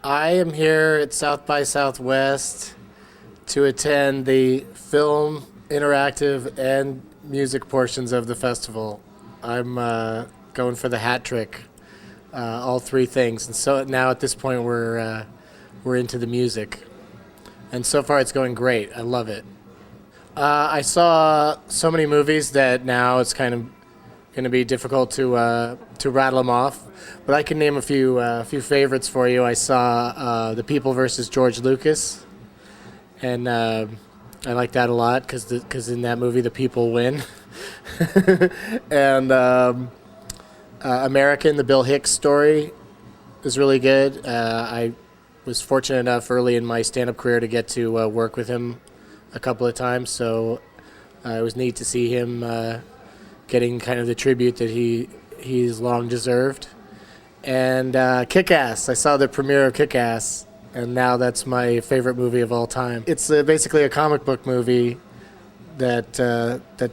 I am here at South by Southwest to attend the film, interactive, and music portions of the festival. I'm going for the hat trick, all three things. And so now at this point we're into the music, and so far it's going great. I love it. I saw so many movies that now it's kind of going to be difficult to rattle them off, but I can name a few favorites for you. I saw The People versus George Lucas, and I like that a lot because in that movie the people win. And American, the Bill Hicks story, is really good. I was fortunate enough early in my stand-up career to get to work with him a couple of times, so it was neat to see him getting kind of the tribute that he's long deserved. And Kick-Ass. I saw the premiere of Kick-Ass, and now that's my favorite movie of all time. It's basically a comic book movie that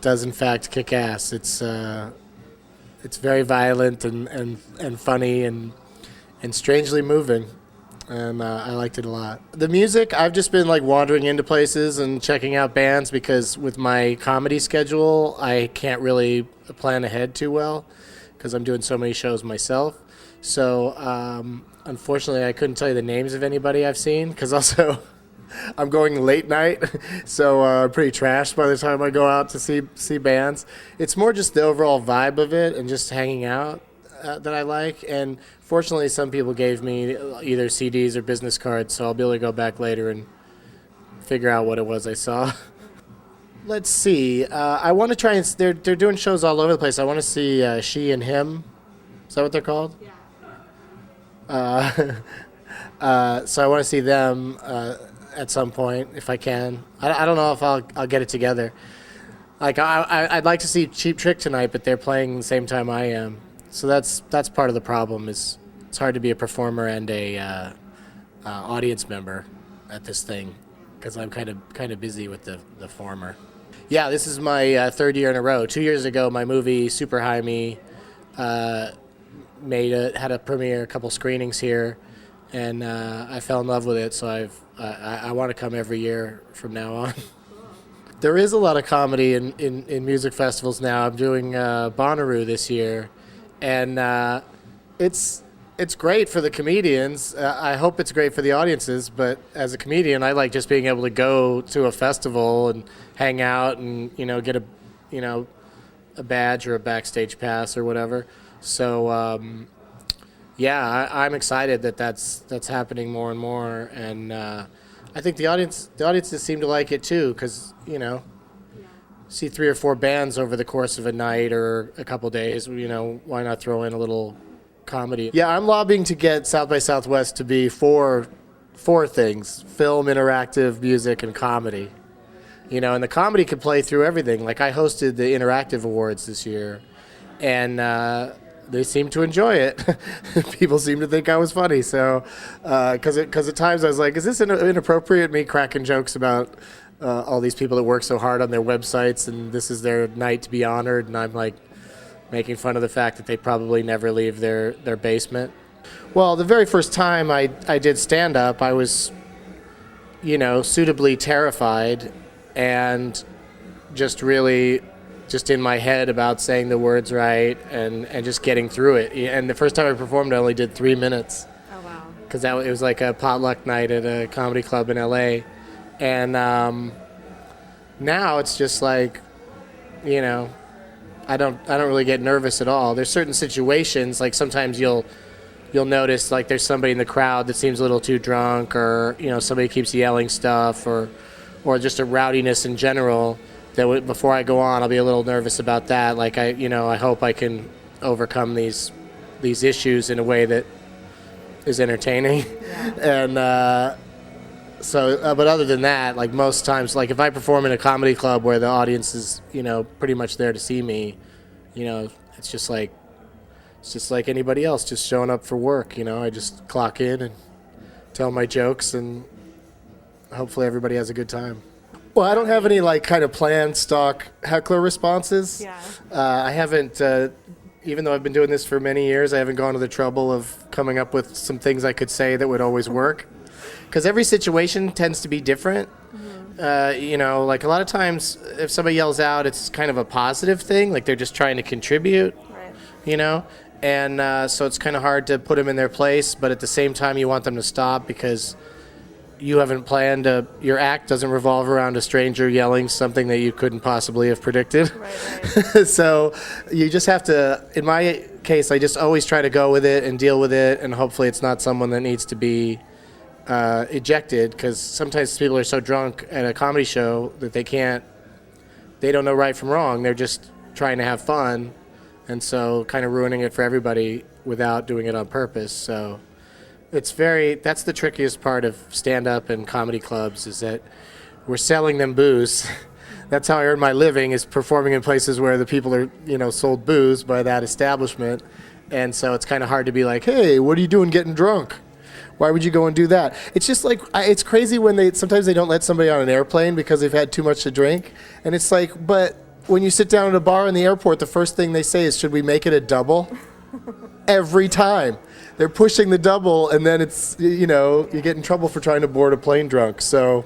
does in fact kick ass. It's very violent and funny and strangely moving. And I liked it a lot. The music, I've just been like wandering into places and checking out bands because with my comedy schedule, I can't really plan ahead too well because I'm doing so many shows myself. So unfortunately, I couldn't tell you the names of anybody I've seen because also I'm going late night, so I'm pretty trashed by the time I go out to see bands. It's more just the overall vibe of it and just hanging out that I like. And fortunately, some people gave me either CDs or business cards, so I'll be able to go back later and figure out what it was I saw. Let's see. I want to try and they're doing shows all over the place. I want to see She and Him. Is that what they're called? Yeah. So I want to see them at some point if I can. I don't know if I'll get it together. Like I'd like to see Cheap Trick tonight, but they're playing the same time I am. So that's part of the problem. Is it's hard to be a performer and a audience member at this thing because I'm kind of busy with the former. Yeah, this is my third year in a row. 2 years ago, my movie Super High Me had a premiere, a couple screenings here, and I fell in love with it. So I want to come every year from now on. There is a lot of comedy in music festivals now. I'm doing Bonnaroo this year. And it's great for the comedians. I hope it's great for the audiences. But as a comedian, I like just being able to go to a festival and hang out and get a badge or a backstage pass or whatever. So yeah, I'm excited that's happening more and more. And I think the audiences seem to like it too, because see 3 or 4 bands over the course of a night or a couple days, why not throw in a little comedy? Yeah, I'm lobbying to get South by Southwest to be four things: film, interactive, music, and comedy. And the comedy could play through everything. Like I hosted the Interactive Awards this year, and they seemed to enjoy it. People seemed to think I was funny. So, because at times I was like, is this inappropriate, me cracking jokes about all these people that work so hard on their websites and this is their night to be honored, and I'm like making fun of the fact that they probably never leave their basement. Well, the very first time I did stand-up, I was, suitably terrified and just in my head about saying the words right and just getting through it. And the first time I performed, I only did 3 minutes. Oh, wow. Because it was like a potluck night at a comedy club in L.A., and now it's just like, I don't really get nervous at all. There's certain situations, like sometimes you'll notice like there's somebody in the crowd that seems a little too drunk, or somebody keeps yelling stuff, or just a rowdiness in general. That before I go on, I'll be a little nervous about that. Like I hope I can overcome these issues in a way that is entertaining, yeah. And. So, but other than that, like most times, like if I perform in a comedy club where the audience is, pretty much there to see me, it's just like anybody else, just showing up for work. I just clock in and tell my jokes, and hopefully everybody has a good time. Well, I don't have any like kind of planned stock heckler responses. Yeah. I haven't even though I've been doing this for many years, I haven't gone to the trouble of coming up with some things I could say that would always work. Because every situation tends to be different. You know, like a lot of times if somebody yells out, it's kind of a positive thing. Like they're just trying to contribute, Right. you know? And so it's kind of hard to put them in their place. But at the same time, you want them to stop because you haven't planned your act doesn't revolve around a stranger yelling something that you couldn't possibly have predicted. Right. So you just have to, in my case, I just always try to go with it and deal with it, and hopefully it's not someone that needs to be ejected, because sometimes people are so drunk at a comedy show that they don't know right from wrong. They're just trying to have fun, and so kind of ruining it for everybody without doing it on purpose. So that's the trickiest part of stand-up and comedy clubs, is that we're selling them booze. That's how I earn my living, is performing in places where the people are, sold booze by that establishment. And so it's kind of hard to be like, hey, what are you doing getting drunk? Why would you go and do that? It's just like, it's crazy when sometimes they don't let somebody on an airplane because they've had too much to drink. And it's like, but when you sit down at a bar in the airport, the first thing they say is, should we make it a double? Every time. They're pushing the double, and then it's, you get in trouble for trying to board a plane drunk. So